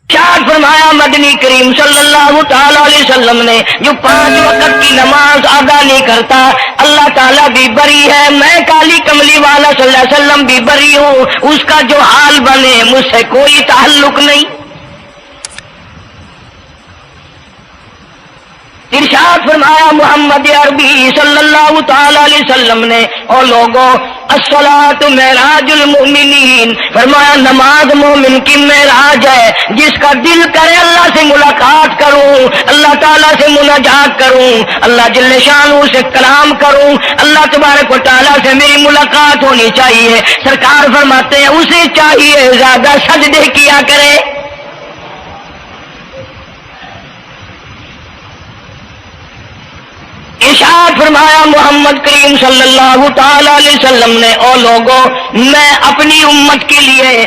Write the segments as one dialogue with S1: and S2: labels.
S1: ارشاد فرمایا مدنی کریم صلی اللہ تعالی علیہ وسلم نے جو 5 وقت کی نماز ادا نہیں کرتا اللہ تعالیٰ بھی بری ہے، میں کالی کملی والا صلی اللہ علیہ وسلم بھی بری ہوں، اس کا جو حال بنے مجھ سے کوئی تعلق نہیں۔ ارشاد فرمایا محمد عربی صلی اللہ تعالی علیہ وسلم نے، اور لوگوں الصلاۃ معراج المؤمنین، فرمایا نماز مومن کی معراج ہے، جس کا دل کرے اللہ سے ملاقات کروں، اللہ تعالیٰ سے مناجات کروں، اللہ جل شانہ سے کلام کروں، اللہ تبارک و تعالیٰ سے میری ملاقات ہونی چاہیے۔ سرکار فرماتے ہیں اسے چاہیے زیادہ سجدے کیا کرے۔ ارشاد فرمایا محمد کریم صلی اللہ تعالی علیہ وسلم نے، او لوگوں میں اپنی امت کے لیے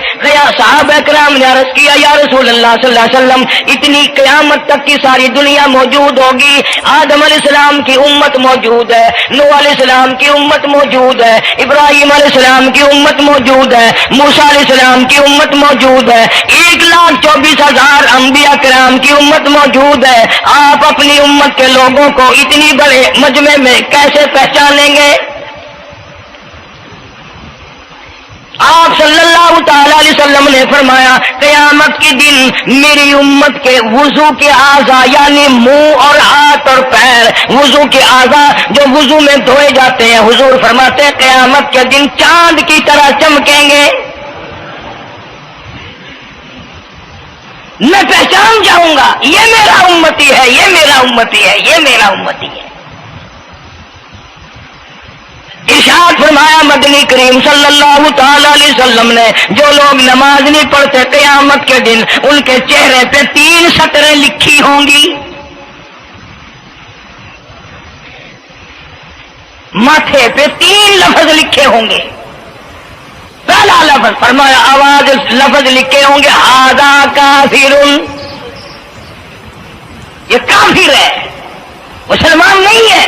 S1: صحابہ کرام نے عرض کیا یا رسول اللہ صلی اللہ علیہ وسلم اتنی قیامت تک کی ساری دنیا موجود ہوگی، آدم علیہ السلام کی امت موجود ہے، نوح علیہ السلام کی امت موجود ہے، ابراہیم علیہ السلام کی امت موجود ہے، موسیٰ علیہ السلام کی امت موجود ہے، 1,24,000 انبیاء کرام کی امت موجود ہے، آپ اپنی امت کے لوگوں کو اتنی بڑے مجمع میں کیسے پہچانیں گے؟ آپ صلی اللہ تعالی علیہ وسلم نے فرمایا قیامت کے دن میری امت کے وضو کے اعضاء یعنی منہ اور ہاتھ اور پیر، وضو کے اعضاء جو وضو میں دھوئے جاتے ہیں، حضور فرماتے ہیں قیامت کے دن چاند کی طرح چمکیں گے، میں پہچان جاؤں گا یہ میرا امتی ہے، یہ میرا امتی ہے، یہ میرا امتی ہے۔ ارشاد فرمایا مدنی کریم صلی اللہ تعالی علیہ وسلم نے جو لوگ نماز نہیں پڑھتے قیامت کے دن ان کے چہرے پہ 3 سطریں لکھی ہوں گی، ماتھے پہ 3 لفظ لکھے ہوں گے۔ پہلا لفظ فرمایا آواز لفظ لکھے ہوں گے ھذا کافر، یہ کافر ہے، مسلمان نہیں ہے،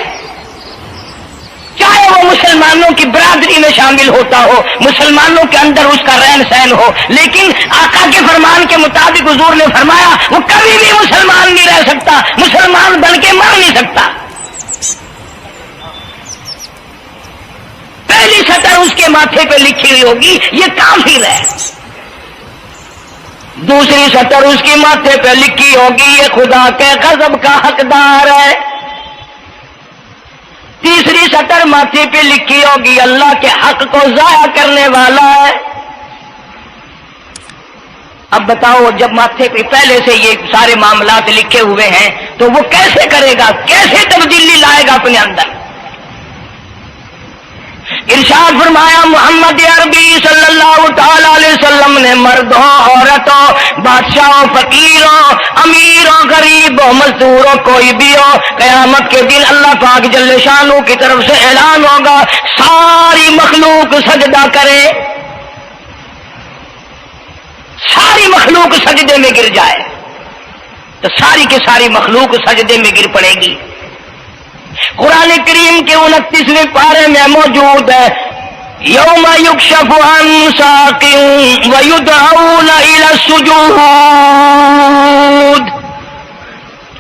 S1: چاہے وہ مسلمانوں کی برادری میں شامل ہوتا ہو، مسلمانوں کے اندر اس کا رہن سہن ہو، لیکن آقا کے فرمان کے مطابق حضور نے فرمایا وہ کبھی بھی مسلمان نہیں رہ سکتا، مسلمان بن کے مر نہیں سکتا۔ پہلی سطر اس کے ماتھے پہ لکھی ہوئی ہوگی یہ کافر ہے، دوسری سطر اس کے ماتھے پہ لکھی ہوگی یہ خدا کے غضب کا حقدار ہے، تیسری سطر ماتھے پہ لکھی ہوگی اللہ کے حق کو ضائع کرنے والا ہے۔ اب بتاؤ جب ماتھے پہ پہلے سے یہ سارے معاملات لکھے ہوئے ہیں تو وہ کیسے کرے گا، کیسے تبدیلی لائے گا اپنے اندر؟ ارشاد فرمایا محمد عربی صلی اللہ تعالی علیہ وسلم نے مردوں عورتوں بادشاہوں فقیروں امیروں غریبوں مزدوروں کوئی بھی ہو قیامت کے دن اللہ پاک جل شانہ کی طرف سے اعلان ہوگا ساری مخلوق سجدہ کرے، ساری مخلوق سجدے میں گر جائے تو ساری کی ساری مخلوق سجدے میں گر پڑے گی۔ قرآن کریم کے 29ویں پارے میں موجود ہے یوم یکشف عن ساق ویدعون الی السجود،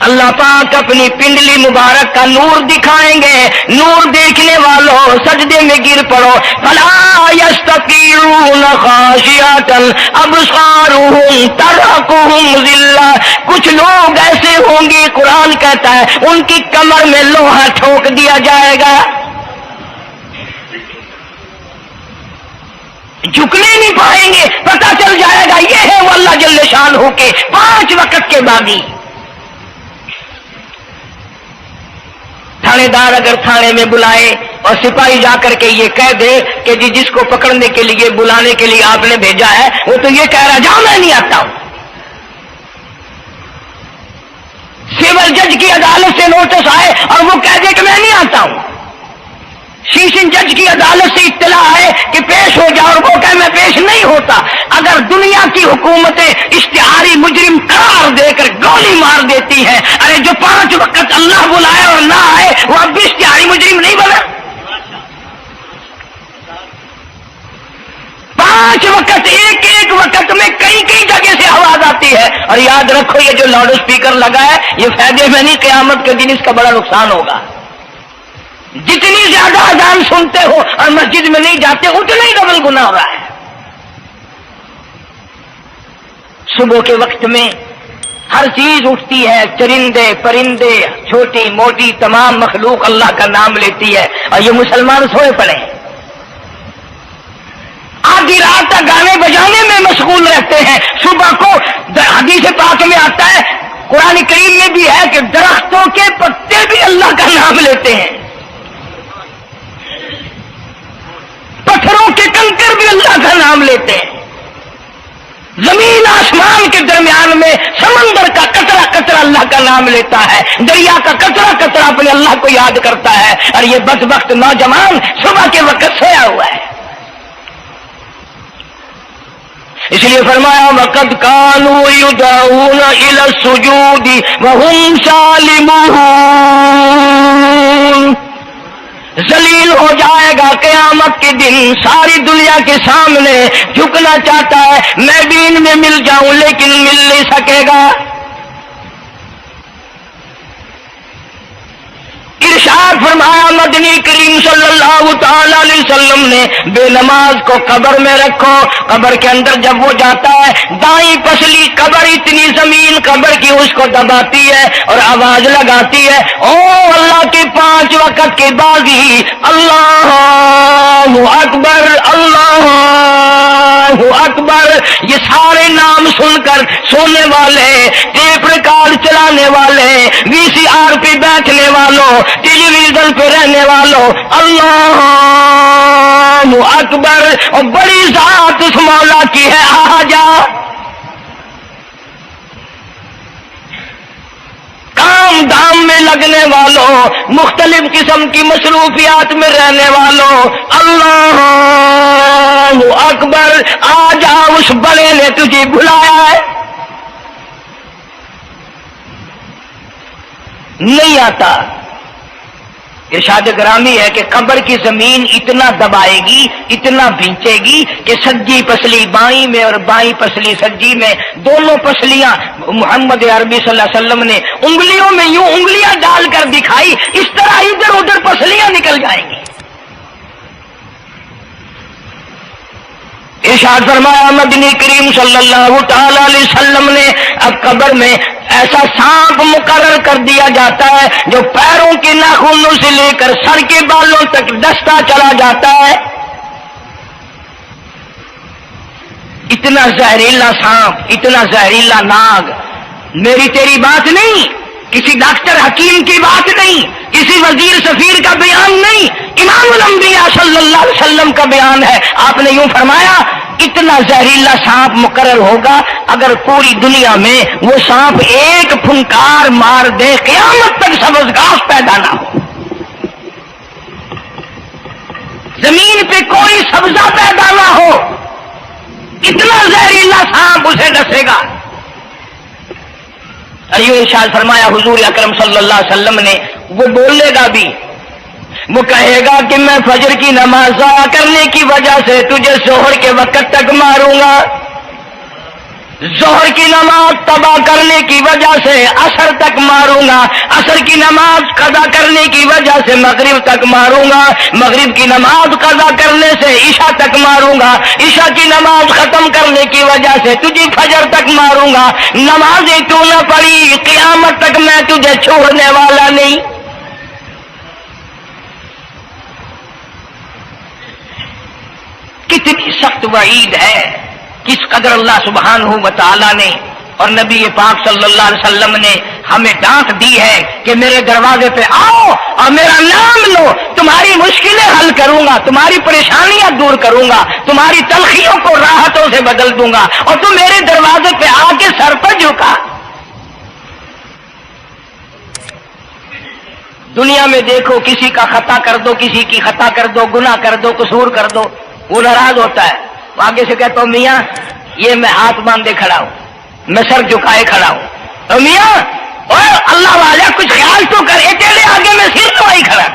S1: اللہ پاک اپنی پنڈلی مبارک کا نور دکھائیں گے، نور دیکھنے والوں سجدے میں گر پڑو، فلا یستطیعون خاشعۃ ابصارهم ترهقهم ذلہ، کچھ لوگ ایسے ہوں گے قرآن کہتا ہے ان کی کمر میں لوہا ٹھوک دیا جائے گا، جھکنے نہیں پائیں گے، پتہ چل جائے گا یہ ہے وہ اللہ جل شانہ کے 5 وقت کے باغی۔ تھانے دار اگر تھانے میں بلائے اور سپاہی جا کر کے یہ کہہ دے کہ جی جس کو پکڑنے کے لیے بلانے کے لیے آپ نے بھیجا ہے وہ تو یہ کہہ رہا جاؤ میں نہیں آتا ہوں، سول جج کی عدالت سے نوٹس آئے اور وہ کہہ دے کہ میں نہیں آتا ہوں، سیشن جج کی عدالت سے اطلاع ہے کہ پیش ہو جاؤ اور وہ کہے میں پیش نہیں ہوتا، اگر دنیا کی حکومتیں اشتہاری مجرم قرار دے کر گولی مار دیتی ہیں، ارے جو 5 وقت اللہ بلائے اور نہ آئے وہ اب بھی اشتہاری مجرم نہیں بنا؟ 5 وقت ایک وقت میں کئی جگہ سے آواز آتی ہے. اور یاد رکھو یہ جو لاؤڈ اسپیکر لگا ہے یہ فائدے میں نہیں، قیامت کے دن اس کا بڑا نقصان ہوگا. جتنی زیادہ اذان سنتے ہو اور مسجد میں نہیں جاتے اتنا ہی ڈبل گناہ ہو رہا ہے. صبح کے وقت میں ہر چیز اٹھتی ہے، چرندے پرندے چھوٹی موٹی تمام مخلوق اللہ کا نام لیتی ہے، اور یہ مسلمان سوئے پڑے ہیں. آدھی رات تک گانے بجانے میں مشغول رہتے ہیں. صبح کو حدیث پاک میں آتا ہے، قرآن کریم میں بھی ہے کہ درختوں کے پتے بھی اللہ کا نام لیتے ہیں، پتھروں کے کنکر بھی اللہ کا نام لیتے ہیں. زمین آسمان کے درمیان میں سمندر کا قطرہ قطرہ اللہ کا نام لیتا ہے، دریا کا قطرہ قطرہ اپنے اللہ کو یاد کرتا ہے. اور یہ بدبخت نوجوان صبح کے وقت سویا ہوا ہے. اس لیے فرمایا وَقَدْ كَانُوا يُدْعَوْنَ إِلَى السُّجُودِ وَهُمْ سَالِمُونَ. ذلیل ہو جائے گا قیامت کے دن، ساری دنیا کے سامنے جھکنا چاہتا ہے میں بھی ان میں مل جاؤں لیکن مل نہیں سکے گا. ارشاد فرمایا مدنی کریم صلی اللہ تعالی علیہ وسلم نے بے نماز کو قبر میں رکھو. قبر کے اندر جب وہ جاتا ہے دائیں پسلی قبر اتنی زمین قبر کی اس کو دباتی ہے اور آواز لگاتی ہے او اللہ کی 5 وقت کی بازی، اللہ اکبر اللہ اکبر. یہ سارے نام سن کر سونے والے، ٹیپ ریکارڈ چلانے والے، وی سی آر پہ بیٹھنے والوں، ٹیلی ویژن پہ رہنے والوں اللہ اکبر. اور بڑی ذات اس مولا کی ہے آ جا. کام دام میں لگنے والوں، مختلف قسم کی مصروفیات میں رہنے والوں اللہ اکبر. آ جا، اس بڑے نے تجھے بلایا ہے. نہیں آتا. ارشاد گرامی ہے کہ قبر کی زمین اتنا دبائے گی، اتنا بھینچے گی کہ سجی پسلی بائیں میں اور بائیں پسلی سجی میں، دونوں پسلیاں محمد عربی صلی اللہ علیہ وسلم نے انگلیوں میں یوں انگلیاں ڈال کر دکھائی، اس طرح ادھر ادھر پسلیاں نکل جائیں گی. ارشاد فرمایا مدنی کریم صلی اللہ تعالی علیہ وسلم نے اب قبر میں ایسا سانپ مقرر کر دیا جاتا ہے جو پیروں کے ناخنوں سے لے کر سر کے بالوں تک ڈستا چلا جاتا ہے. اتنا زہریلا سانپ، اتنا زہریلا ناگ. میری تیری بات نہیں، کسی ڈاکٹر حکیم کی بات نہیں، کسی وزیر سفیر کا بیان نہیں، امام الانبیاء صلی اللہ علیہ وسلم کا بیان ہے. آپ نے یوں فرمایا اتنا زہریلا سانپ مقرر ہوگا اگر پوری دنیا میں وہ سانپ ایک پھنکار مار دے قیامت تک سبز گھاس پیدا نہ ہو، زمین پہ کوئی سبزہ پیدا نہ ہو، اتنا زہریلا سانپ اسے ڈسے گا. ایو ارشاد فرمایا حضور اکرم صلی اللہ علیہ وسلم نے وہ بولے گا بھی، وہ کہے گا کہ میں فجر کی نماز ضائع کرنے کی وجہ سے تجھے ظہر کے وقت تک ماروں گا، ظہر کی نماز تباہ کرنے کی وجہ سے عصر تک ماروں گا، عصر کی نماز قضا کرنے کی وجہ سے مغرب تک ماروں گا، مغرب کی نماز قضا کرنے سے عشاء تک ماروں گا، عشاء کی نماز ختم کرنے کی وجہ سے تجھے فجر تک ماروں گا. نمازیں تو نہ پڑھی قیامت تک میں تجھے چھوڑنے والا نہیں. کتنی سخت وعید ہے، کس قدر اللہ سبحانہ و تعالی نے اور نبی پاک صلی اللہ علیہ وسلم نے ہمیں ڈانٹ دی ہے کہ میرے دروازے پہ آؤ اور میرا نام لو، تمہاری مشکلیں حل کروں گا، تمہاری پریشانیاں دور کروں گا، تمہاری تلخیوں کو راحتوں سے بدل دوں گا، اور تم میرے دروازے پہ آ کے سر پر جھکا. دنیا میں دیکھو کسی کا خطا کر دو، کسی کی خطا کر دو، گناہ کر دو، قصور کر دو، وہ ناراض ہوتا ہے. آگے سے کہتا ہوں میاں یہ میں ہاتھ باندھے کھڑا ہوں، میں سر جھکائے کھڑا ہوں. تو میاں اور اللہ والا کچھ خیال تو کرے، تیرے آگے میں سر تو ہی کھڑا.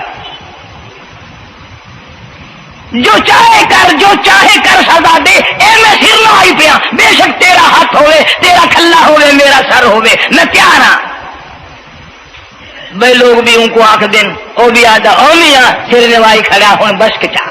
S1: جو چاہے کر سزا دے، اے میں سر نہ آئی پیا، بے شک تیرا ہاتھ ہوئے، تیرا کھلا ہوئے، میرا سر ہوئے، میں تیار ہاں۔ بے لوگ بھی ان کو آخ دن او بھی آدھا او میاں سر نوائی کھڑا ہوں بس کچا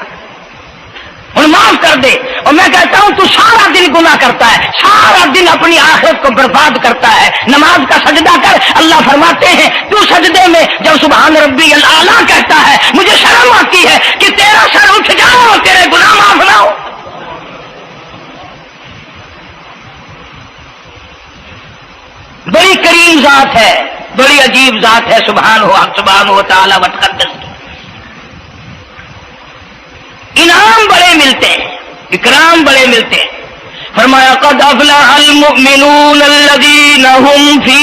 S1: ہوں معاف کر دے۔ اور میں کہتا ہوں تو سارا دن گناہ کرتا ہے، سارا دن اپنی آخرت کو برباد کرتا ہے، نماز کا سجدہ کر۔ اللہ فرماتے ہیں تو سجدے میں جب سبحان ربی الاعلیٰ کہتا ہے مجھے شرم آتی ہے کہ تیرا سر اٹھ جاؤ اور تیرے گناہ معاف نہ ہو۔ بڑی کریم ذات ہے، بڑی عجیب ذات ہے سبحانہ و تعالی و تقدس کی۔ انعام بڑے ملتے ہیں، اکرام بڑے ملتے ہیں۔ فرمایا قد افلح المؤمنون الذین هم فی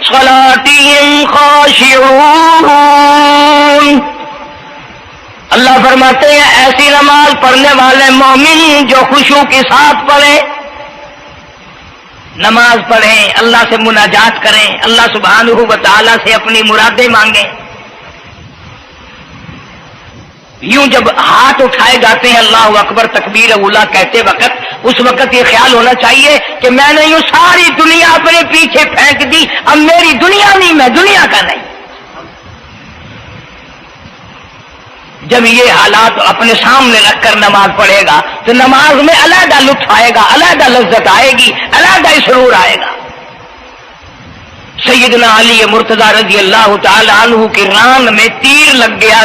S1: صلاتهم خاشعون۔ اللہ فرماتے ہیں ایسی نماز پڑھنے والے مومن جو خشوع کے ساتھ پڑھیں، نماز پڑھیں، اللہ سے مناجات کریں، اللہ سبحانہ و تعالی سے اپنی مرادیں مانگیں۔ یوں جب ہاتھ اٹھائے جاتے ہیں اللہ اکبر تکبیر اولا کہتے وقت، اس وقت یہ خیال ہونا چاہیے کہ میں نے یوں ساری دنیا اپنے پیچھے پھینک دی، اب میری دنیا نہیں، میں دنیا کا نہیں۔ جب یہ حالات اپنے سامنے رکھ کر نماز پڑھے گا تو نماز میں علیحدہ لطف آئے گا، علیحدہ لذت آئے گی، علیحدہ سرور آئے گا۔ سیدنا علی مرتضی رضی اللہ تعالی عنہ کی ران میں تیر لگ گیا،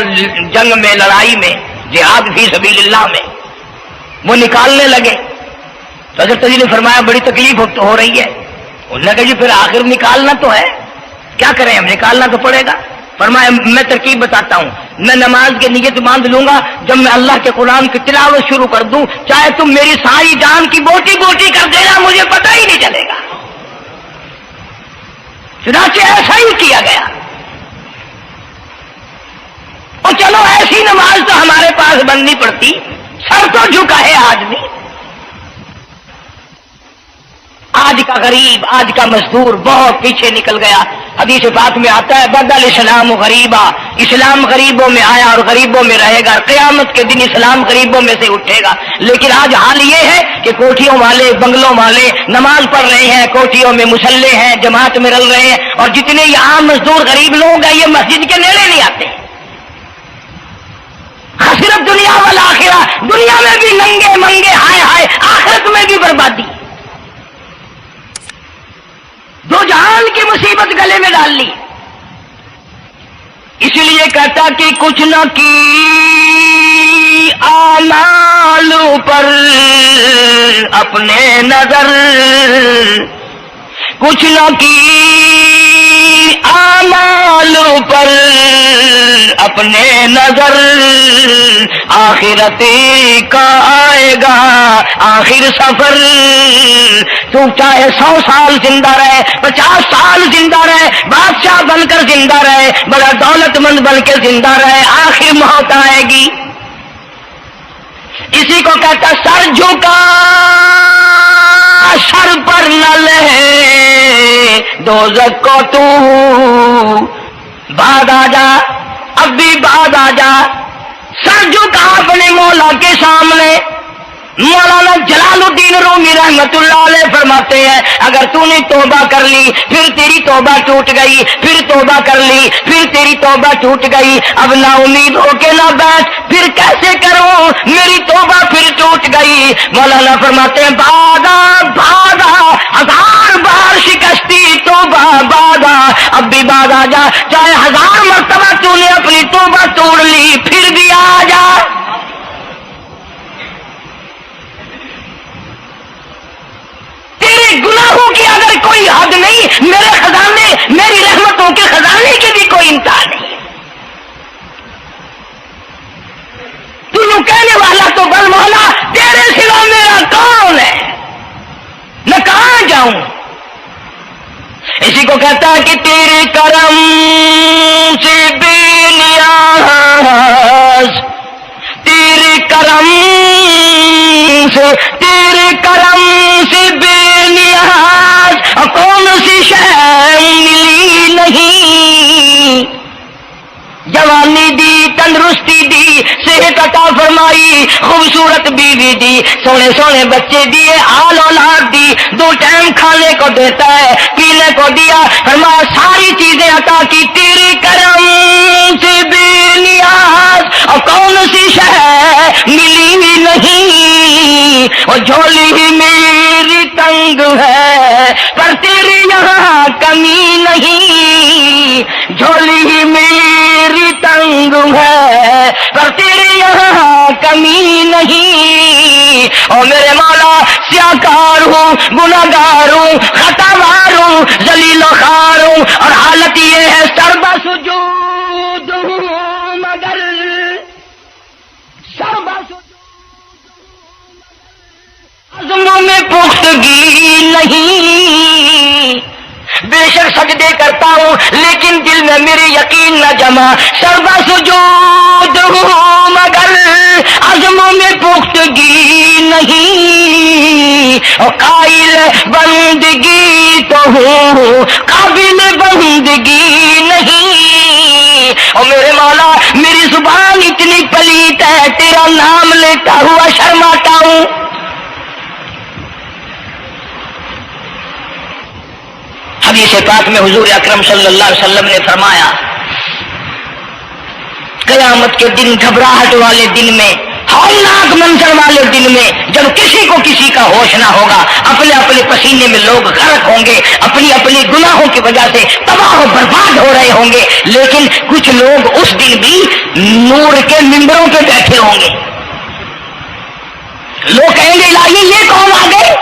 S1: جنگ میں، لڑائی میں، جہاد فی سبیل اللہ میں، وہ نکالنے لگے تو حضرت علی نے فرمایا بڑی تکلیف ہو رہی ہے۔ انہوں نے کہا جی پھر آخر نکالنا تو ہے، کیا کریں ہم، نکالنا تو پڑے گا۔ فرمایا میں ترکیب بتاتا ہوں، میں نماز کی نیت باندھ لوں گا، جب میں اللہ کے قرآن کی تلاوت شروع کر دوں چاہے تم میری ساری جان کی بوٹی بوٹی کر دینا مجھے پتہ ہی نہیں چلے گا۔ چنانچہ ایسا ہی کیا گیا۔ اور چلو ایسی نماز تو ہمارے پاس بننی پڑتی، سر تو جھکا ہے آدمی۔ آج کا غریب، آج کا مزدور بہت پیچھے نکل گیا۔ حدیث پاک میں آتا ہے بدل اسلام غریبا، اسلام غریبوں میں آیا اور غریبوں میں رہے گا، قیامت کے دن اسلام غریبوں میں سے اٹھے گا۔ لیکن آج حال یہ ہے کہ کوٹھیوں والے، بنگلوں والے نماز پڑھ رہے ہیں، کوٹھیوں میں مصلے ہیں، جماعت میں رل رہے ہیں، اور جتنے یہ عام مزدور غریب لوگ ہیں یہ مسجد کے نیڑے نہیں آتے۔ خسرت دنیا والآخرہ، دنیا میں بھی ننگے منگے، ہائے ہائے، آخرت میں بھی بربادی، دو جہان کی مصیبت گلے میں ڈال لی۔ اس لیے کہتا کہ کچھ نہ کی اعمال پر اپنے نظر، کچھ نہ کی اعمال پر اپنے نظر، آخرت کا آئے گا آخر سفر۔ تو چاہے 100 سال زندہ رہے، 50 سال زندہ رہے، بادشاہ بن کر زندہ رہے، بڑا دولت مند بن کے زندہ رہے، آخر موت آئے گی۔ اسی کو کہتا سر جھکا سر پر نہ لے دوزخ کو تو، بعد آ جا، اب بھی بعد آ جا، سر جھکا اپنے مولا کے سامنے۔ مولانا جلال الدین رومی رحمت اللہ علیہ فرماتے ہیں اگر تو نے توبہ کر لی پھر تیری توبہ ٹوٹ گئی، پھر توبہ کر لی پھر تیری توبہ ٹوٹ گئی، اب نا امید ہو کے نہ بیٹھ، پھر کیسے کروں میری توبہ پھر ٹوٹ گئی۔ مولانا فرماتے ہیں بادا بادا 1000 بار شکستی توبہ بادا، اب بھی بعد آ جا، چاہے 1000 مرتبہ تو نے اپنی توبہ توڑ لی پھر بھی آ جا۔ تیرے گناہوں کی اگر کوئی حد نہیں، میرے خزانے، میری رحمتوں کے خزانے کی بھی کوئی انتہا نہیں۔ تو یوں کہنے والا تو بل مولا تیرے سوا میرا کون ہے، میں کہاں جاؤں۔ اسی کو کہتا ہے کہ تیرے کرم سے بے نیاز، تیرے کرم سے، تیرے کرم سے بے نیاز کون سی شے ملی نہیں، جوانی دی، تندرستی دی، صحت عطا فرمائی، خوبصورت بیوی دی، سونے سونے بچے دیے، آل اولاد دی، 2 ٹائم کھانے کو دیتا ہے، پینے کو دیا، فرمایا ساری چیزیں عطا کی، تیری کرم سے بے نیاز اور کون سی شے ملی ہی نہیں، اور جھولی ہی میری تنگ ہے پر تیری یہاں کمی نہیں، جھولی ہی میری تنگ ہے پر تیری یہاں کمی نہیں، اور میرے مولا سیاکار ہوں، گناہگار ہوں، خطاوار ہوں، ذلیل و خوار ہوں، اور حالت یہ ہے سربا سجود ہوں مگر سربا عزموں میں پختگی نہیں، بے شک سجدے کرتا ہوں لیکن دل میں میرے یقین نہ جمع، سربا سجود ہوں مگر عزموں میں پختگی نہیں، اور قائل بندگی تو ہوں قابل بندگی نہیں، اور میرے مولا میری زبان اتنی پلیت ہے تیرا نام لیتا ہوا شرماتا ہوں۔ حدیث پاک میں حضور اکرم صلی اللہ علیہ وسلم نے فرمایا قیامت کے دن، گھبراہٹ والے دن میں، ہولناک منظر والے دن میں، جب کسی کو کسی کا ہوش نہ ہوگا، اپنے اپنے پسینے میں لوگ غرق ہوں گے، اپنی اپنی گناہوں کی وجہ سے تباہ و برباد ہو رہے ہوں گے، لیکن کچھ لوگ اس دن بھی نور کے ممبروں پہ بیٹھے ہوں گے، لوگ کہیں گے الہی یہ کون آ گئے؟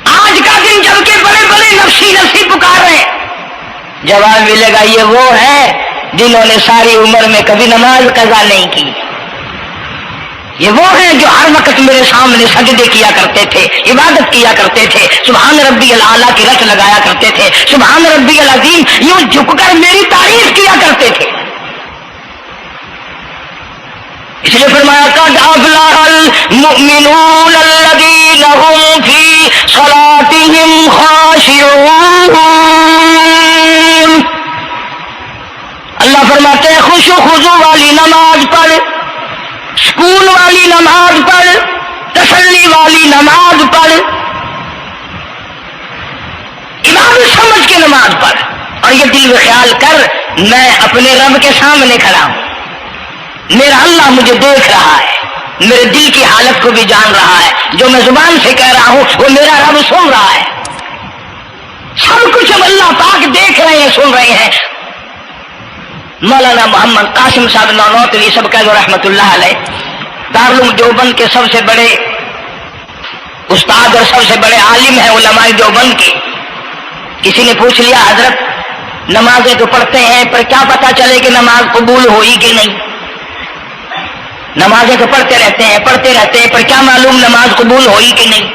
S1: آج کا دن جب کہ بڑے بڑے نفسی نفسی پکار رہے ہیں، جواب ملے گا یہ وہ ہے جنہوں نے ساری عمر میں کبھی نماز قضا نہیں کی، یہ وہ ہیں جو ہر وقت میرے سامنے سجدے کیا کرتے تھے، عبادت کیا کرتے تھے، سبحان ربی الاعلیٰ کی رٹ لگایا کرتے تھے، سبحان ربی العظیم یوں جھک کر میری تعریف کیا کرتے تھے۔ اس لیے فرمایا قد افلح المؤمنون الذین هم فی صلاتهم خاشعون، اللہ فرماتے ہیں خوش و خضوع والی نماز پڑھ، سکون والی نماز پڑھ، تسلی والی نماز پڑھ، عبادت سمجھ کے نماز پڑھ، اور یہ دل میں خیال کر میں اپنے رب کے سامنے کھڑا ہوں، میرا اللہ مجھے دیکھ رہا ہے، میرے دل کی حالت کو بھی جان رہا ہے، جو میں زبان سے کہہ رہا ہوں وہ میرا رب سن رہا ہے، سب کچھ اب اللہ پاک دیکھ رہے ہیں، سن رہے ہیں۔ مولانا محمد قاسم صاحب نانوتوی سب کا جو رحمت اللہ علیہ دارالعلوم دیوبند کے سب سے بڑے استاد اور سب سے بڑے عالم ہیں علماء دیوبند کے، کسی نے پوچھ لیا حضرت نمازیں تو پڑھتے ہیں پر کیا پتا چلے کہ نماز قبول ہوئی کہ نہیں؟ نمازیں تو پڑھتے رہتے ہیں پر کیا معلوم نماز قبول ہوئی کہ نہیں؟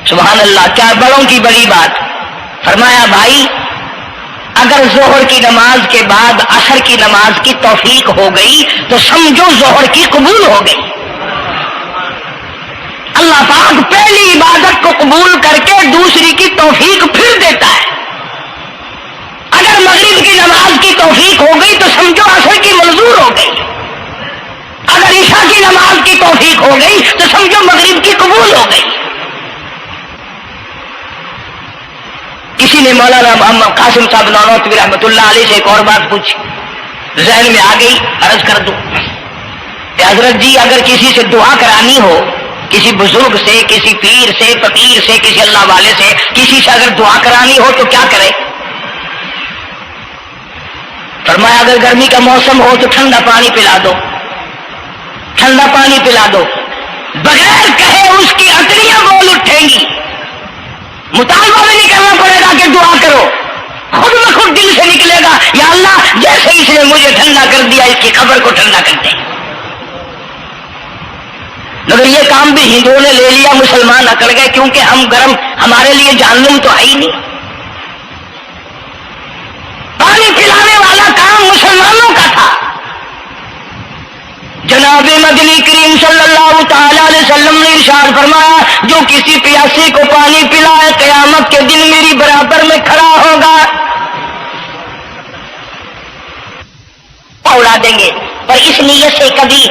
S1: سبحان اللہ، کیا بڑوں کی بڑی بات۔ فرمایا بھائی اگر ظہر کی نماز کے بعد عصر کی نماز کی توفیق ہو گئی تو سمجھو ظہر کی قبول ہو گئی۔ اللہ پاک پہلی عبادت کو قبول کر کے دوسری کی توفیق پھر دیتا ہے۔ اگر مغرب کی نماز کی توفیق ہو گئی تو سمجھو عصر کی منظور ہو گئی، اگر عشاء کی نماز کی توفیق ہو گئی تو سمجھو مغرب کی قبول ہو گئی۔ کسی نے مولانا محمد قاسم صاحب نانوتوی رحمۃ اللہ علیہ سے ایک اور بات پوچھی، ذہن میں آ گئی، عرض کر دوں کہ حضرت جی اگر کسی سے دعا کرانی ہو، کسی بزرگ سے، کسی پیر سے، فقیر سے، کسی اللہ والے سے، کسی سے اگر دعا کرانی ہو تو کیا کرے؟ فرمایا اگر گرمی کا موسم ہو تو ٹھنڈا پانی پلا دو، ٹھنڈا پانی پلا دو، بغیر کہے اس کی عطریاں بول اٹھیں گی، مطالبہ بھی نہیں کرنا پڑے گا کہ دعا کرو، خود بخود دل سے نکلے گا یا اللہ جیسے اس نے مجھے ٹھنڈا کر دیا اس کی قبر کو ٹھنڈا کر دے۔ مگر یہ کام بھی ہندوؤں نے لے لیا، مسلمان اکڑ گئے کیونکہ ہم گرم، ہمارے لیے جہنم تو ہے ہی نہیں۔ پانی پلانے والا کام مسلمانوں کا تھا۔ جناب مدنی کریم صلی اللہ تعالی علیہ وسلم نے ارشاد فرمایا جو کسی پیاسے کو پانی پلائے قیامت کے دن میری برابر میں کھڑا ہوگا، اڑا دیں گے، پر اس نیت سے کبھی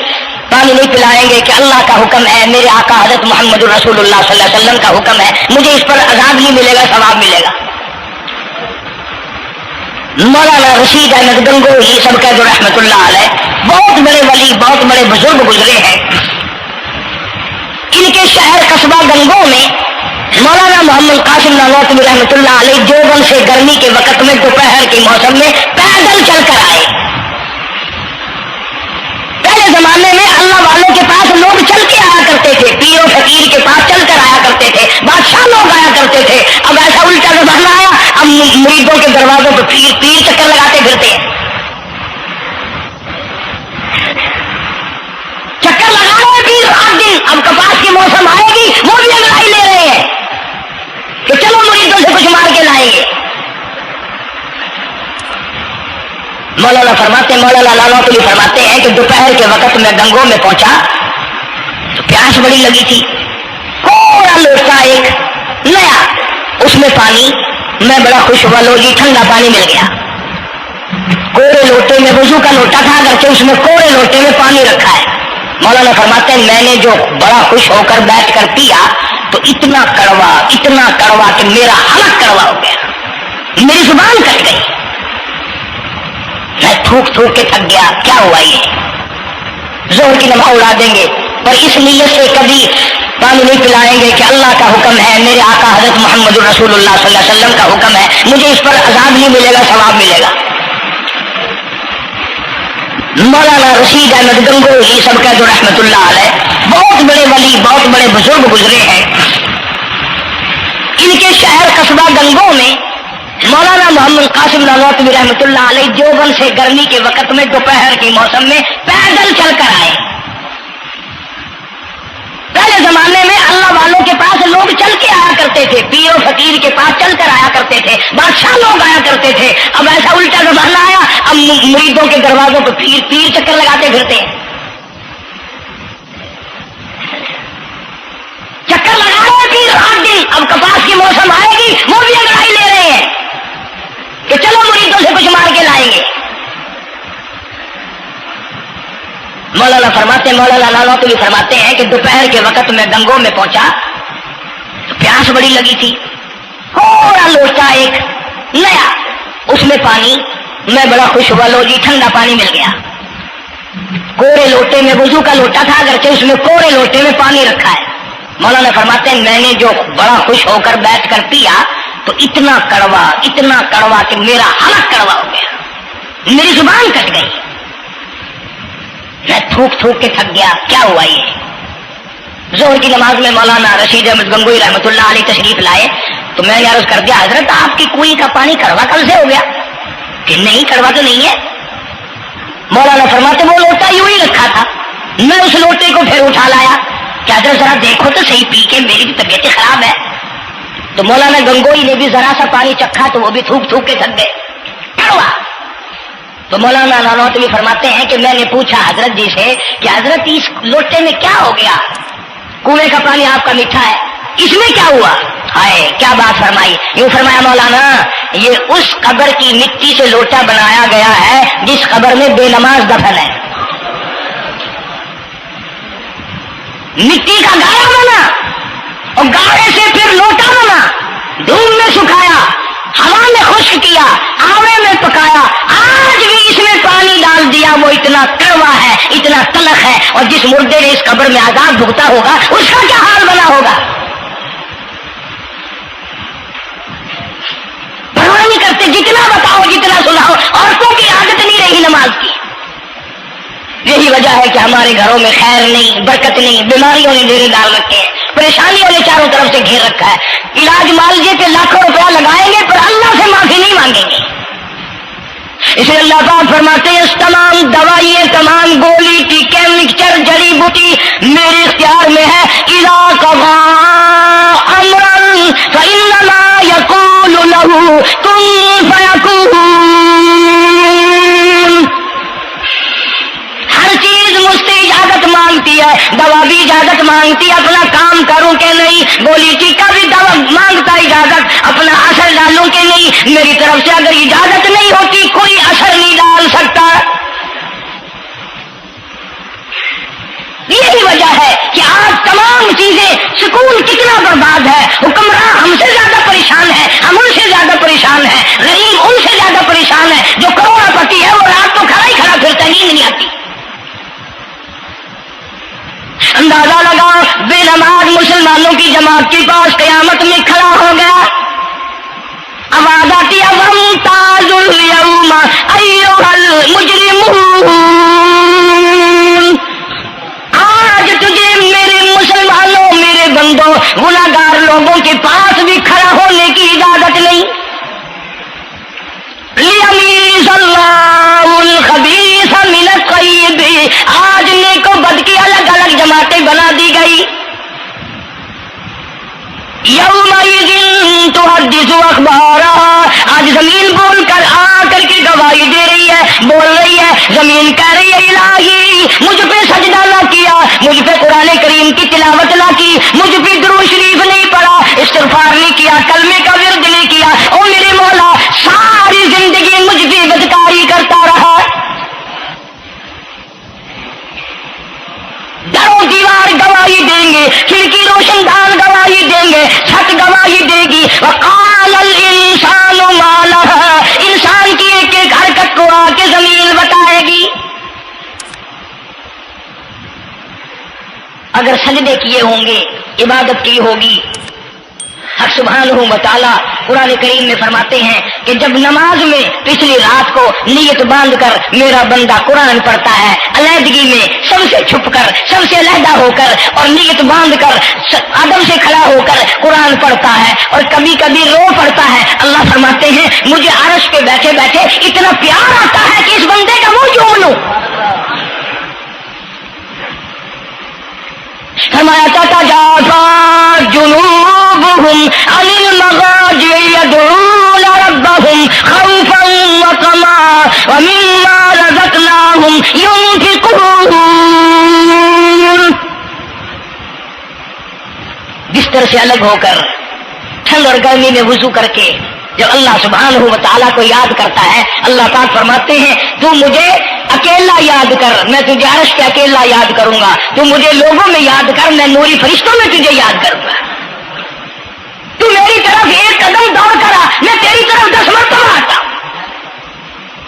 S1: پانی نہیں پلائیں گے کہ اللہ کا حکم ہے، میرے آقا حضرت محمد رسول اللہ صلی اللہ علیہ وسلم کا حکم ہے، مجھے اس پر عذاب نہیں ملے گا، ثواب ملے گا۔ مولانا رشید احمد گنگوہی سب کہہ دو رحمت اللہ علیہ، بہت بڑے ولی، بہت بڑے بزرگ گزرے ہیں۔ ان کے شہر قصبہ گنگو میں مولانا محمد قاسم نانوتوی رحمۃ اللہ علیہ دیوبند سے گرمی کے وقت میں دوپہر کے موسم میں پیدل چل کر آئے۔ پہلے زمانے میں اللہ والوں کے پاس لوگ چل کے آیا کرتے تھے، پیر و فقیر کے پاس چل کر آیا کرتے تھے، بادشاہ لوگ آیا کرتے تھے۔ اب ایسا الٹا زمانہ آیا، اب مریدوں کے دروازوں پہ پیر چکر لگاتے پھرتے ہیں، چکر لگا رہے ہیں پیر رات دن۔ اب کپاس کی موسم آئے گی، وہ بھی انگڑائی لے رہے ہیں کہ چلو مریدوں سے کچھ مار کے لائیں گے۔ مولانا نانوتوی فرماتے ہیں کہ دوپہر کے وقت میں گنگو میں پہنچا تو پیاس بڑی لگی تھی، تھوڑا لوٹا ایک نیا، اس میں پانی، میں بڑا خوش ہوا، لو جی ٹھنڈا پانی مل گیا۔ کوڑے لوٹے میں، وضو کا لوٹا تھا اگرچہ اس میں کوڑے لوٹے میں پانی رکھا ہے۔ مولانا فرماتے ہیں میں نے جو بڑا خوش ہو کر بیٹھ کر پیا تو اتنا کڑوا کہ میرا حلق کڑوا ہو گیا، میری زبان کٹ گئی، میں تھوک کے تھک گیا۔ کیا ہوا یہ؟ زہر کی نماز اڑا دیں گے اور اس نیت سے کبھی پانی نہیں پلائیں گے کہ اللہ کا حکم ہے، میرے آقا حضرت محمد رسول اللہ صلی اللہ علیہ وسلم کا حکم ہے، مجھے اس پر عذاب نہیں ملے گا، ثواب ملے گا۔ مولانا رشید احمد گنگوہی سب کہہ دو رحمت اللہ علیہ، بہت بڑے ولی، بہت بڑے بزرگ گزرے ہیں۔ ان کے شہر قصبہ گنگو میں مولانا محمد قاسم نانوتوی رحمۃ اللہ علیہ دیوبند سے گرمی کے وقت میں دوپہر کے موسم میں پیدل چل کر آئے۔ پہلے زمانے میں اللہ والوں کے پاس لوگ چل کے آیا کرتے تھے، پیر و فقیر کے پاس چل کر آیا کرتے تھے، بادشاہ لوگ آیا کرتے تھے۔ اب ایسا الٹا زمانہ آیا، اب مریدوں کے دروازوں پہ پیر چکر لگاتے پھرتے ہیں، چکر لگا رہے ہیں پیر رات دن۔ اب کپاس کی موسم آئے گی، وہ بھی انگڑائی لے رہے ہیں کہ چلو مریدوں سے کچھ مار کے لائیں گے۔ مولانا نانوتوی فرماتے ہیں کہ دوپہر کے وقت میں گنگو میں پہنچا تو پیاس بڑی لگی تھی، تھوڑا لوٹا ایک نیا، اس میں پانی، میں بڑا خوش ہوا، لو جی ٹھنڈا پانی مل گیا۔ کوڑے لوٹے میں، وضو کا لوٹا تھا اگرچہ اس میں کوڑے لوٹے میں پانی رکھا ہے۔ مولانا فرماتے ہیں میں نے جو بڑا خوش ہو کر بیٹھ کر پیا تو اتنا کڑوا کہ میرا حلق کڑوا ہو گیا، میری زبان کٹ گئی، میں تھوک کے تھک گیا۔ کیا ہوا یہ؟ ظہر کی نماز میں مولانا رشید احمد گنگوہی رحمۃ اللہ علیہ تشریف لائے تو میں نے عرض کر دیا حضرت آپ کی کنویں کا پانی کڑوا کب سے ہو گیا؟ کہ نہیں کڑوا تو نہیں ہے۔ مولانا فرماتے وہ لوٹا یوں ہی رکھا تھا، میں اس لوٹے کو پھر اٹھا لایا کہ حضرت ذرا دیکھو تو صحیح، پی کے میری بھی طبیعت خراب ہے۔ تو مولانا گنگوہی نے بھی ذرا سا پانی چکھا تو وہ بھی تھوک کے تھک گئے، کڑوا۔ تو مولانا نانوتوی فرماتے ہیں کہ میں نے پوچھا حضرت جی سے کہ حضرت اس لوٹے میں کیا ہو گیا؟ کنویں کا پانی آپ کا میٹھا ہے، اس میں کیا ہوا؟ ہائے کیا بات فرمائی! یوں فرمایا مولانا یہ اس قبر کی مٹی سے لوٹا بنایا گیا ہے جس قبر میں بے نماز دفن ہے، مٹی کا گاڑا بنا اور گاڑے سے پھر لوٹا بنا، دھوپ میں سکھایا، ہوا میں خشک کیا، آوے میں پکایا، آج بھی اس میں پانی ڈال دیا، وہ اتنا کڑوا ہے، اتنا تلخ ہے، اور جس مردے نے اس قبر میں عذاب بھگتا ہوگا اس کا کیا حال بنا ہوگا؟ پرواہ نہیں کرتے، جتنا بتاؤ جتنا سناؤ، عورتوں کی عادت نہیں رہی نماز کی۔ یہی وجہ ہے کہ ہمارے گھروں میں خیر نہیں، برکت نہیں، بیماریوں نے ڈیرے ڈال رکھے ہیں، پریشانیوں نے چاروں طرف سے گھیر رکھا ہے۔ علاج معالجے پہ لاکھوں روپیہ لگائیں گے پر اللہ سے معافی نہیں مانگیں گے۔ اس لیے اللہ پاک فرماتے ہیں تمام دوائیں، تمام گولی ٹیکے مکسچر جڑی بوٹی میرے اختیار میں ہے۔ اذا قضى امرا فانما يقول له كن فيكون۔ ہر چیز مجھ سے اجازت مانگتی ہے، دوا بھی اجازت مانگتی ہے اپنا کام کروں کہ نہیں، گولی ٹیکا بھی دوا مانگتا اجازت اپنا اثر ڈالوں کہ نہیں، میری طرف سے اگر اجازت نہیں ہوتی کوئی اثر نہیں ڈال سکتا۔ پاک کے پاس قیامت میں کھڑا ہو گیا، آواز آتی ہے وامتازوا اليوم ایھا المجرمون، آج تجھے میرے مسلمانوں، میرے بندوں، گناہگار لوگوں کے پاس بھی کھڑا ہونے کی اجازت نہیں۔ لیمیز اللہ الخبیث من الطیب، آج نیک و بد کی الگ الگ جماعتیں بنا دی گئی۔ یومئذ تحدث اخبارہا، آج زمین بول کر آ کر کے گواہی دے رہی ہے، بول رہی ہے، زمین کہہ رہی ہے الہی مجھ پہ سجدہ نہ کیا، مجھ پہ قرآن کریم کی تلاوت نہ کی، مجھ پہ درود شریف نہیں پڑھا، استغفار نہیں کیا، کلمے کا ورد نہیں کیا، او میرے مولا ساری زندگی مجھ پہ بدکاری کرتا رہا۔ دروں دیوار گواہی دیں گے، کھڑکی روشن دان گواہی دیں گے، چھت گواہی دے گی۔ وقال الانسان ما لها، انسان کی ایک ایک حرکت کو آ کے زمین بتائے گی۔ اگر سجدے کیے ہوں گے، عبادت کی ہوگی، حق سبحانہ و تعالی قرآن کریم میں فرماتے ہیں کہ جب نماز میں پچھلی رات کو نیت باندھ کر میرا بندہ قرآن پڑھتا ہے، علیحدگی میں سب سے چھپ کر، سب سے علیحدہ ہو کر اور نیت باندھ کر ادب سے کھڑا ہو کر قرآن پڑھتا ہے اور کبھی کبھی رو پڑتا ہے، اللہ فرماتے ہیں مجھے عرش پہ بیٹھے بیٹھے اتنا پیار آتا ہے کہ اس بندے کا منہ چوم لوں۔ فرمایا تتجافى جنوبهم عن المضاجع يدعون ربهم خوفا وطمعا ومما رزقناهم ينفقون، بستر سے الگ ہو کر ٹھنڈ اور گرمی میں وضو کر کے جب اللہ سبحانہ و تعالیٰ کو یاد کرتا ہے، اللہ پاک فرماتے ہیں تو مجھے اکیلا یاد کر، میں تجھے عرش پہ اکیلا یاد کروں گا، تو مجھے لوگوں میں یاد کر، میں نوری فرشتوں میں تجھے یاد کروں گا، تو میری طرف ایک قدم دوڑ کرا، میں تیری طرف 10 مرتبہ آتا ہوں۔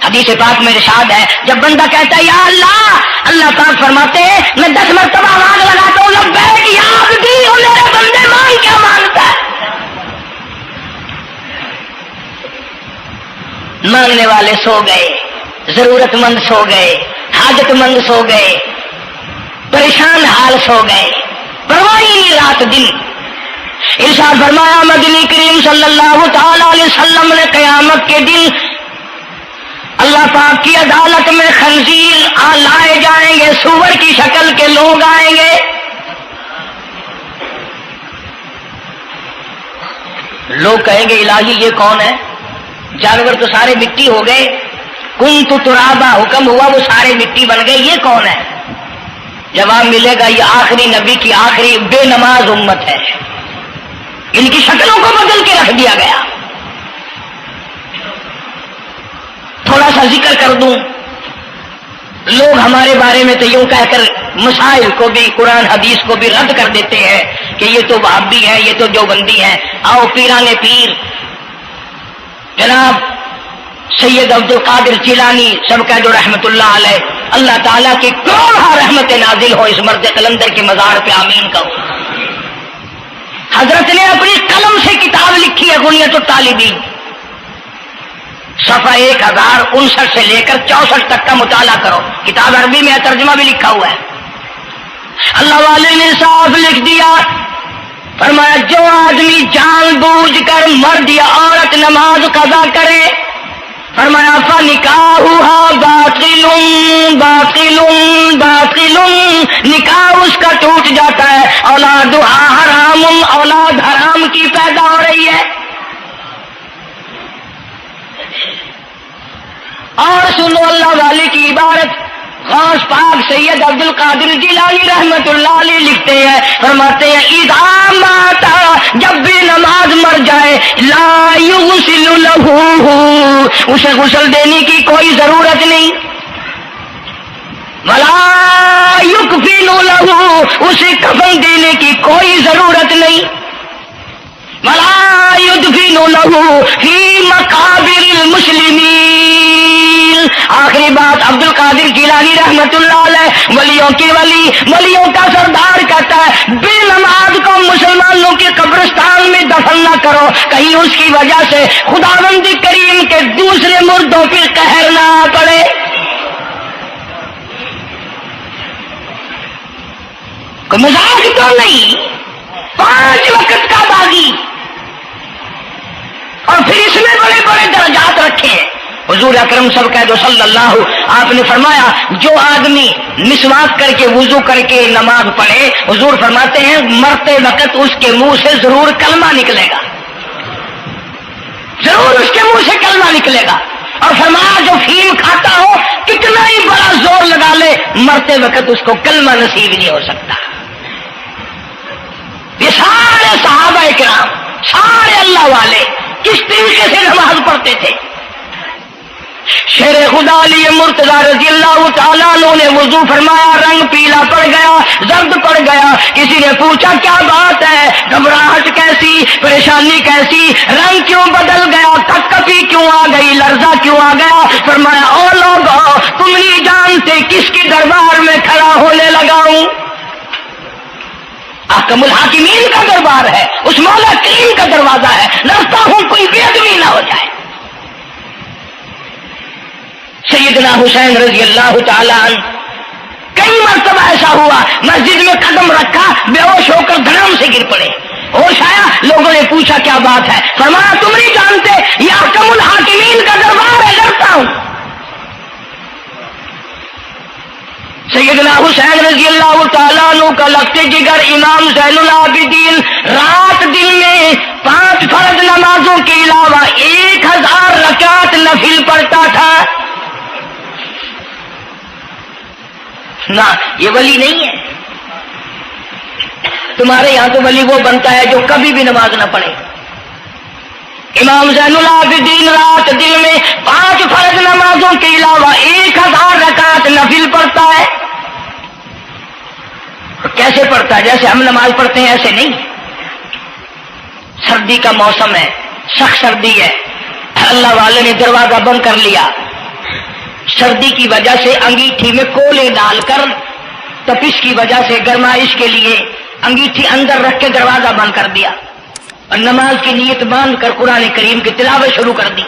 S1: حدیث پاک میں ارشاد ہے جب بندہ کہتا ہے یا اللہ، اللہ پاک فرماتے ہیں میں 10 مرتبہ آواز لگاتا ہوں لبیک یا عبدی، او میرے بندے مان کیا مانگتا ہے؟ مانگنے والے سو گئے، ضرورت مند سو گئے، حاجت مند سو گئے، پریشان حال سو گئے، پرواہ نہیں رات دن۔ ارشاد فرمایا مدنی کریم صلی اللہ تعالی علیہ وسلم نے قیامت کے دن اللہ پاک کی عدالت میں خنزیر لائے جائیں گے، سور کی شکل کے لوگ آئیں گے، لوگ کہیں گے الہی یہ کون ہے؟ جانور تو سارے مٹی ہو گئے، کنت ترابا حکم ہوا وہ سارے مٹی بن گئے، یہ کون ہے؟ جواب ملے گا یہ آخری نبی کی آخری بے نماز امت ہے، ان کی شکلوں کو بدل کے رکھ دیا گیا۔ تھوڑا سا ذکر کر دوں، لوگ ہمارے بارے میں تو یوں کہہ کر مسائل کو بھی، قرآن حدیث کو بھی رد کر دیتے ہیں کہ یہ تو وہابی ہے، یہ تو دیوبندی ہے۔ آؤ پیرانے پیر جناب سید عبد القادر جیلانی سب کا جو رحمت اللہ علیہ، اللہ تعالیٰ کی کروڑہ رحمت نازل ہو اس مرد قلندر کے مزار پہ، آمین کہو۔ حضرت نے اپنی قلم سے کتاب لکھی ہے غنیت الطالبین، صفحہ 1059 سے لے کر 64 تک کا مطالعہ کرو، کتاب عربی میں ہے، ترجمہ بھی لکھا ہوا ہے۔ اللہ والے نے صاف لکھ دیا، فرمایا جو آدمی جان بوجھ کر مرد یا عورت نماز قضا کرے، فرمایا فنکاحھا باطل باطل باطل، نکاح اس کا ٹوٹ جاتا ہے، اولادھا حرام، اولاد حرام کی پیدا ہو رہی ہے۔ اور سنو اللہ والے کی عبارت، غوث پاک سید عبد القادر جیلانی رحمت اللہ علیہ لکھتے ہیں، فرماتے ہیں اذا مات، جب بھی نماز مر جائے، لا یغسل لہ، اسے غسل دینے کی کوئی ضرورت نہیں، ولا یکفن لہ، اسے کفن دینے کی کوئی ضرورت نہیں، ولا یدفن لہ فی مقابر المسلمین، آخری بات عبد القادر جیلانی رحمت اللہ علیہ ولیوں کی ولی، ولیوں کا سردار کہتا ہے بے نماز کو مسلمانوں کے قبرستان میں دفن نہ کرو، کہیں اس کی وجہ سے خداوند کریم کے دوسرے مردوں پہ قہر نہ پڑے۔ کوئی مذاق تو نہیں، 5 وقت کا باغی، اور پھر اس میں بڑے بڑے درجات رکھے ہیں۔ حضور اکرم صلی اللہ آپ نے فرمایا جو آدمی مسواک کر کے وضو کر کے نماز پڑھے، حضور فرماتے ہیں مرتے وقت اس کے منہ سے ضرور کلمہ نکلے گا، ضرور اس کے منہ سے کلمہ نکلے گا۔ اور فرمایا جو فیم کھاتا ہو کتنا ہی بڑا زور لگا لے، مرتے وقت اس کو کلمہ نصیب نہیں ہو سکتا۔ یہ سارے صحابہ کرام، سارے اللہ والے کس طریقے سے نماز پڑھتے تھے۔ شیر خدا علی مرتضی رضی اللہ تعالیٰ عنہ نے وضو فرمایا، رنگ پیلا پڑ گیا، زرد پڑ گیا، کسی نے پوچھا کیا بات ہے، گھبراہٹ کیسی، پریشانی کیسی، رنگ کیوں بدل گیا، کپکپی کیوں آ گئی، لرزہ کیوں آ گیا؟ فرمایا او لوگو تم نہیں جانتے کس کی دربار میں کھڑا ہونے لگا ہوں۔ احکم الحاکمین کا دربار ہے، اس مولا کریم کا دروازہ ہے، ڈرتا ہوں کوئی بے ادبی نہ ہو جائے۔ سیدنا حسین رضی اللہ تعالیٰ عنہ کئی مرتبہ ایسا ہوا مسجد میں قدم رکھا، بے ہوش ہو کر دھڑام سے گر پڑے، ہوش آیا، لوگوں نے پوچھا کیا بات ہے، فرمایا تم نہیں جانتے یہ احکم الحاکمین کا دربار ہے، ڈرتا ہوں۔ سیدنا حسین رضی اللہ تعالیٰ عنہ کا لگتے جگر امام زین العابدین رات دن میں 5 فرض نمازوں کے علاوہ 1000 رکعت نفل پڑھتا تھا۔ نہ یہ ولی نہیں ہے، تمہارے یہاں تو ولی وہ بنتا ہے جو کبھی بھی نماز نہ پڑھے۔ امام زین العابدین رات دن میں 5 فرض نمازوں کے علاوہ 1000 رکعت نفل پڑھتا ہے۔ کیسے پڑھتا ہے؟ جیسے ہم نماز پڑھتے ہیں ایسے نہیں۔ سردی کا موسم ہے، سخت سردی ہے، اللہ والے نے دروازہ بند کر لیا، سردی کی وجہ سے انگیٹھی میں کولے ڈال کر، تپش کی وجہ سے گرمائش کے لیے انگیٹھی اندر رکھ کے دروازہ بند کر دیا، اور نماز کی نیت باندھ کر قرآن کریم کی تلاوت شروع کر دی۔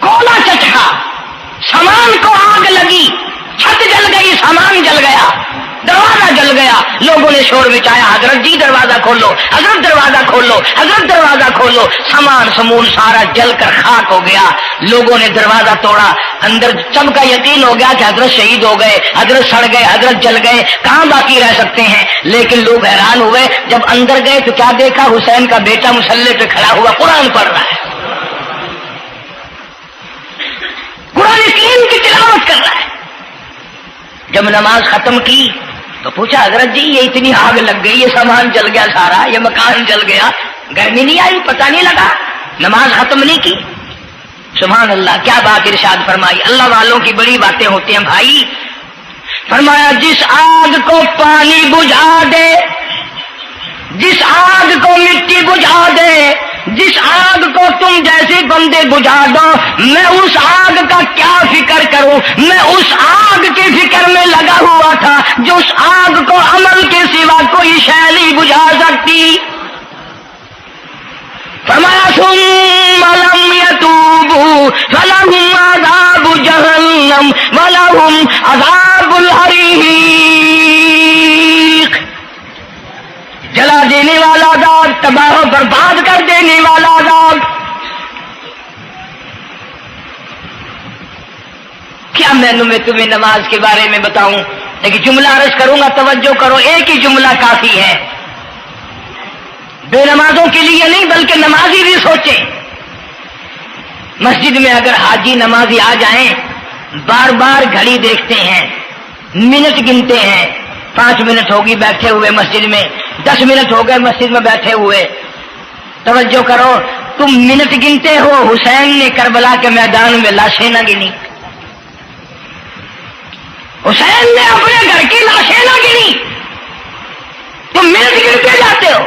S1: کولا چچا، سامان کو آگ لگی، چھت جل گئی، سامان جل گیا، دروازہ جل گیا، لوگوں نے شور مچایا حضرت جی دروازہ کھولو، حضرت دروازہ کھولو، حضرت دروازہ کھولو، سامان سمون سارا جل کر خاک ہو گیا۔ لوگوں نے دروازہ توڑا، اندر سب کا یقین ہو گیا کہ حضرت شہید ہو گئے، حضرت سڑ گئے، حضرت جل گئے، کہاں باقی رہ سکتے ہیں۔ لیکن لوگ حیران ہوئے، جب اندر گئے تو کیا دیکھا، حسین کا بیٹا مصلی پہ کھڑا ہوا قرآن پڑھ رہا ہے، قرآن کریم کی تلاوت کر رہا ہے۔ جب نماز ختم کی تو پوچھا حضرت جی یہ اتنی آگ لگ گئی، یہ سامان جل گیا سارا، یہ مکان جل گیا، گرمی نہیں آئی، پتہ نہیں لگا، نماز ختم نہیں کی؟ سبحان اللہ، کیا بات ارشاد فرمائی۔ اللہ والوں کی بڑی باتیں ہوتی ہیں بھائی۔ فرمایا جس آگ کو پانی بجھا دے، جس آگ کو مٹی بجھا دے، جس آگ کو تم جیسے بندے بجھا دو، میں اس آگ کا کیا فکر کروں، میں اس آگ کی فکر میں لگا ہوا تھا جو اس آگ کو عمل کے سوا کوئی شے نہیں بجھا سکتی۔ فرمایا ثم لم يتوبوا فلهم عذاب جہنم ولهم عذاب الحریق، جلا دینے والا عذاب، تباہ و برباد کر دینے والا عذاب۔ کیا میں تمہیں نماز کے بارے میں بتاؤں، لیکن جملہ عرض کروں گا، توجہ کرو، ایک ہی جملہ کافی ہے۔ بے نمازوں کے لیے نہیں بلکہ نمازی بھی سوچیں۔ مسجد میں اگر حاجی نمازی آ جائیں، بار بار گھڑی دیکھتے ہیں، منٹ گنتے ہیں، 5 منٹ ہوگی بیٹھے ہوئے مسجد میں، 10 منٹ ہو گئے مسجد میں بیٹھے ہوئے۔ توجہ کرو، تم منٹ گنتے ہو، حسین نے کربلا کے میدان میں لاشیں نہ گنی، حسین نے اپنے گھر کی لاشیں نہ گنی، تم منٹ گنتے جاتے ہو۔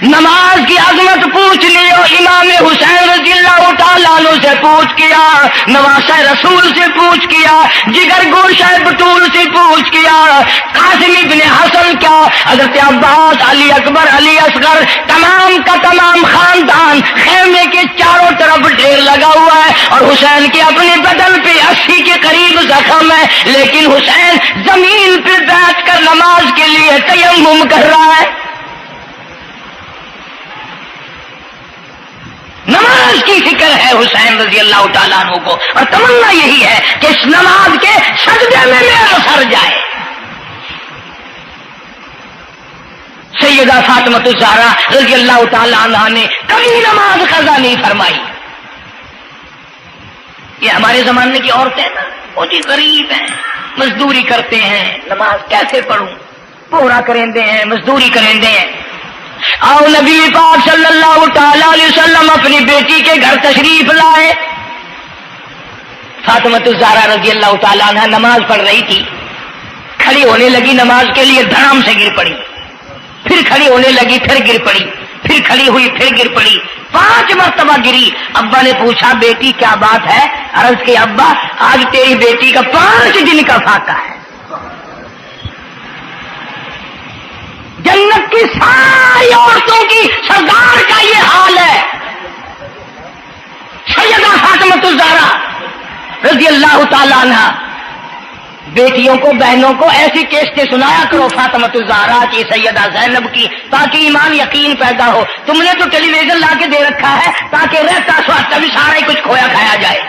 S1: نماز کی عظمت پوچھ لیو، امام حسین رضی اللہ تعالیٰ عنہ سے پوچھ کیا، نواسہ رسول سے پوچھ کیا، جگر گوشہ بطول سے پوچھ کیا، قاسم ابن حسن کیا، حضرت عباس، علی اکبر، علی اصغر، تمام کا تمام خاندان خیمے کے چاروں طرف ڈھیر لگا ہوا ہے، اور حسین کے اپنے بدن پہ 80 کے قریب زخم ہے، لیکن حسین زمین پہ بیٹھ کر نماز کے لیے تیمم کر رہا ہے۔ نماز کی فکر ہے حسین رضی اللہ تعالیٰ عنہ کو، اور تمنا یہی ہے کہ اس نماز کے سجدے میں میرا سر جائے۔ سیدہ فاطمہ الزہرا رضی اللہ تعالیٰ عنہ نے کبھی نماز قضا نہیں فرمائی۔ یہ ہمارے زمانے کی عورتیں نا بہت ہی غریب ہیں، مزدوری کرتے ہیں، نماز کیسے پڑھوں، پورا کریں ہیں، مزدوری کریں ہیں۔ آؤ نبی پاک صلی اللہ تعالی علیہ وسلم اپنی بیٹی کے گھر تشریف لائے۔ فاطمہ الزہرا رضی اللہ تعالیٰ عنہ نماز پڑھ رہی تھی، کھڑی ہونے لگی نماز کے لیے، دھڑام سے گر پڑی، پھر کھڑی ہونے لگی، پھر گر پڑی، پھر کھڑی ہوئی، پھر گر پڑی، 5 مرتبہ گری۔ ابا نے پوچھا بیٹی کیا بات ہے؟ عرض کی ابا آج تیری بیٹی کا 5 دن کا فاقہ ہے، جنت کی ساری عورتوں کی سردار کا یہ حال ہے۔ سیدہ فاطمہ الزہرا رضی اللہ تعالیٰ عنہ بیٹیوں کو، بہنوں کو ایسی کیسٹیں سنایا کرو فاطمہ الزہرا کی، سیدہ زینب کی، تاکہ ایمان یقین پیدا ہو۔ تم نے تو ٹیلی ویژن لا کے دے رکھا ہے تاکہ رہتا سوچتا بھی سارا ہی کچھ کھویا کھایا جائے۔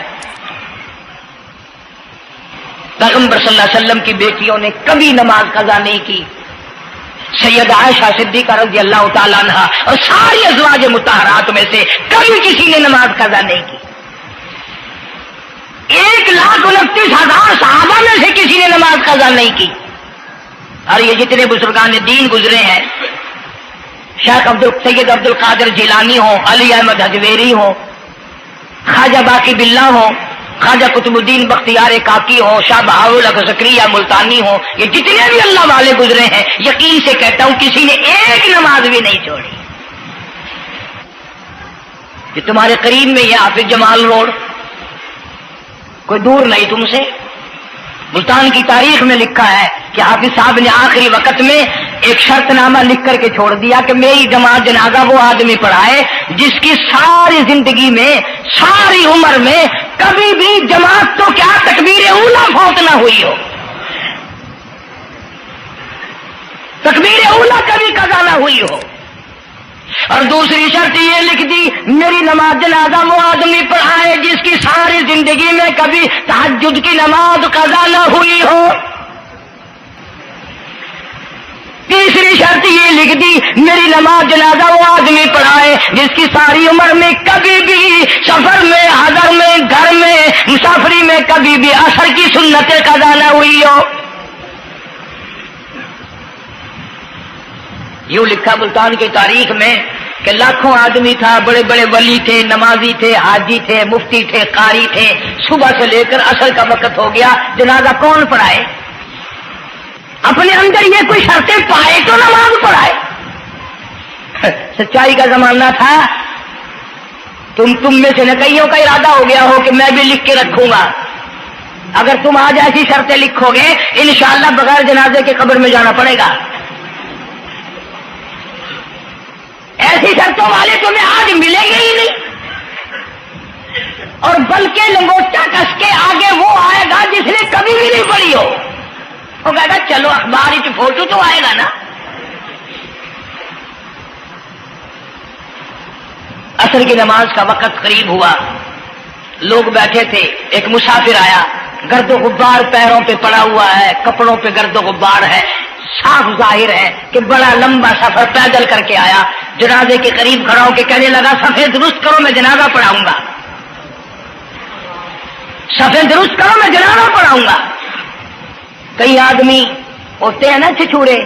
S1: پیغمبر صلی اللہ علیہ وسلم کی بیٹیوں نے کبھی نماز قضا نہیں کی۔ سیدہ عائشہ صدیقہ رضی اللہ تعالیٰ عنہ اور ساری ازواج مطہرات میں سے کبھی کسی نے نماز قضا نہیں کی۔ 1,29,000 صحابہ میں سے کسی نے نماز قضا نہیں کی۔ اور یہ جتنے بزرگان دین گزرے ہیں، شیخ سید عبد القادر جیلانی ہوں، علی احمد حجویری ہوں، خواجہ باقی باللہ ہوں، خواجہ قطب الدین بختیار کاکی ہوں، شاہ بہاول زکریا ملتانی ہوں، یہ جتنے بھی اللہ والے گزرے ہیں، یقین سے کہتا ہوں کسی نے ایک نماز بھی نہیں چھوڑی۔ کہ تمہارے قریب میں یہ حافظ جمال روڈ کوئی دور نہیں تم سے، ملتان کی تاریخ میں لکھا ہے کہ حافظ صاحب نے آخری وقت میں ایک شرط نامہ لکھ کر کے چھوڑ دیا کہ میری جماعت جنازہ وہ آدمی پڑھائے جس کی ساری زندگی میں، ساری عمر میں کبھی بھی جماعت تو کیا تکبیر اولا فوت نہ ہوئی ہو، تکبیر اولا کبھی قضا نہ ہوئی ہو۔ اور دوسری شرط یہ لکھ دی میری نماز جنازہ وہ آدمی پڑھائے جس کی ساری زندگی میں کبھی تہجد کی نماز قضا نہ ہوئی ہو۔ تیسری شرط یہ لکھ دی میری نماز جنازہ وہ آدمی پڑھائے جس کی ساری عمر میں کبھی بھی سفر میں، حضر میں، گھر میں، مسافری میں کبھی بھی عصر کی سنت قضا نہ ہوئی ہو۔ یوں لکھا ملتان کی تاریخ میں کہ لاکھوں آدمی تھا، بڑے بڑے ولی تھے، نمازی تھے، حاجی تھے، مفتی تھے، قاری تھے، صبح سے لے کر عصر کا وقت ہو گیا، جنازہ کون پڑھائے؟ اپنے اندر یہ کوئی شرطیں پائے تو نماز پڑھائے۔ سچائی کا زمانہ تھا، تم میں سے نہ کئیوں کا ارادہ ہو گیا ہو کہ میں بھی لکھ کے رکھوں گا، اگر تم آج ایسی شرطیں لکھو گے انشاءاللہ بغیر جنازے کے قبر میں جانا پڑے گا۔ ایسی شرطوں والے تمہیں آج ملیں گے ہی نہیں، اور بلکہ لنگوٹا کس کے آگے وہ آئے گا جس نے کبھی بھی نہیں پڑھی ہو، وہ کہے گا چلو اخبار کی فوٹو تو آئے گا نا۔ عصر کی نماز کا وقت قریب ہوا، لوگ بیٹھے تھے، ایک مسافر آیا، گرد و غبار پیروں پہ پڑا ہوا ہے، کپڑوں پہ گرد و غبار ہے، صاف ظاہر ہے کہ بڑا لمبا سفر پیدل کر کے آیا۔ جنازے کے قریب کھڑا ہو کے کہنے لگا صفیں درست کرو میں جنازہ پڑھاؤں گا، صفیں درست کرو میں جنازہ پڑھاؤں گا۔ کئی آدمی ہوتے ہیں نا چھچورے،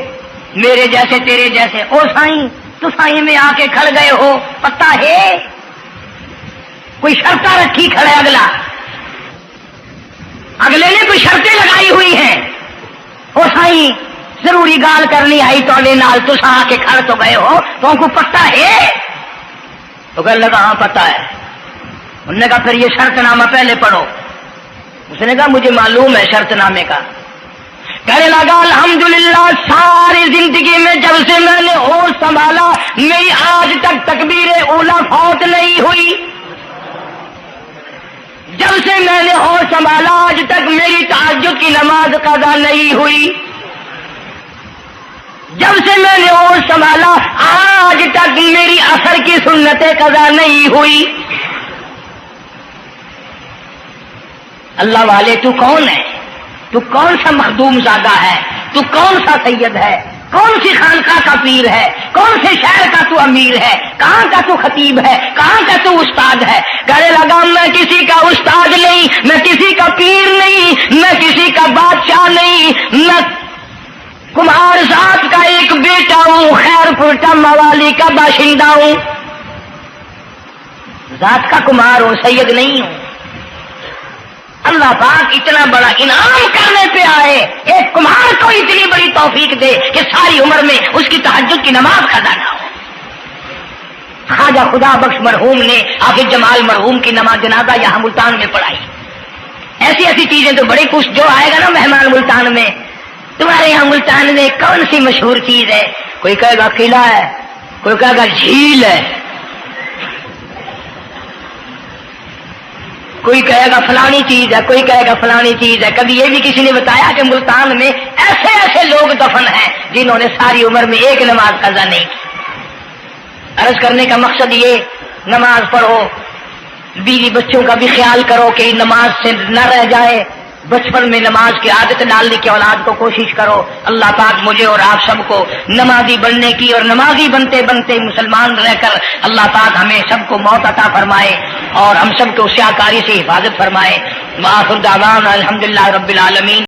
S1: میرے جیسے تیرے جیسے، او سائیں تو سائیں میں آ کے کھڑ گئے ہو، پتہ ہے کوئی شرطیں رکھی کھڑے، اگلے نے کوئی شرطیں لگائی ہوئی ہیں، او سائیں ضروری گال کرنی آئی تو نال تسا آ کے کھڑ تو گئے ہو تو کو پتہ ہے؟ تو کہنے لگا ہاں پتہ ہے. انہوں نے کہا پھر یہ شرط نامہ پہلے پڑھو. اس نے کہا مجھے معلوم ہے شرط نامے کا. کہنے لگا الحمدللہ ساری زندگی میں جب سے میں نے ہوش سنبھالا میری آج تک تکبیر اولا فوت نہیں ہوئی. جب سے میں نے ہوش سنبھالا آج تک میری تہجد کی نماز قضا نہیں ہوئی. جب سے میں نے ہوش سنبھالا آج تک میری عصر کی سنتیں قضا نہیں ہوئی. اللہ والے تو کون ہے؟ تو کون سا مخدوم زادہ ہے؟ تو کون سا سید ہے؟ کون سی خانقاہ کا پیر ہے؟ کون سے شہر کا تو امیر ہے؟ کہاں کا تو خطیب ہے؟ کہاں کا تو استاد ہے؟ کہنے لگا میں کسی کا استاد نہیں, میں کسی کا پیر نہیں, میں کسی کا بادشاہ نہیں, میں کمار ذات کا ایک بیٹا ہوں, خیر پورٹا موالی کا باشندہ ہوں. ذات کا کمار ہوں, سید نہیں ہوں. اللہ پاک اتنا بڑا انعام کرنے پہ آئے, ایک کمار کو اتنی بڑی توفیق دے کہ ساری عمر میں اس کی تہجد کی نماز قضا نہ ہو. خواجہ خدا بخش مرحوم نے حافظ جمال مرحوم کی نماز جنازہ یہاں ملتان میں پڑھائی. ایسی ایسی چیزیں تو بڑی کچھ جو آئے گا نا مہمان ملتان میں, تمہارے یہاں ملتان میں کون سی مشہور چیز ہے؟ کوئی کہے گا قلعہ ہے, کوئی کہے گا جھیل ہے, کوئی کہے گا فلانی چیز ہے, کوئی کہے گا فلانی چیز ہے. کبھی یہ بھی کسی نے بتایا کہ ملتان میں ایسے ایسے لوگ دفن ہیں جنہوں نے ساری عمر میں ایک نماز قضا نہیں کی. عرض کرنے کا مقصد یہ, نماز پڑھو, بیوی بچوں کا بھی خیال کرو کہ نماز سے نہ رہ جائے. بچپن میں نماز کی عادت ڈالنے کی اولاد کو کوشش کرو. اللہ پاک مجھے اور آپ سب کو نمازی بننے کی اور نمازی بنتے بنتے مسلمان رہ کر اللہ پاک ہمیں سب کو موت عطا فرمائے اور ہم سب کو سیاکاری سے حفاظت فرمائے. وآخر دعوانا الحمدللہ رب العالمین.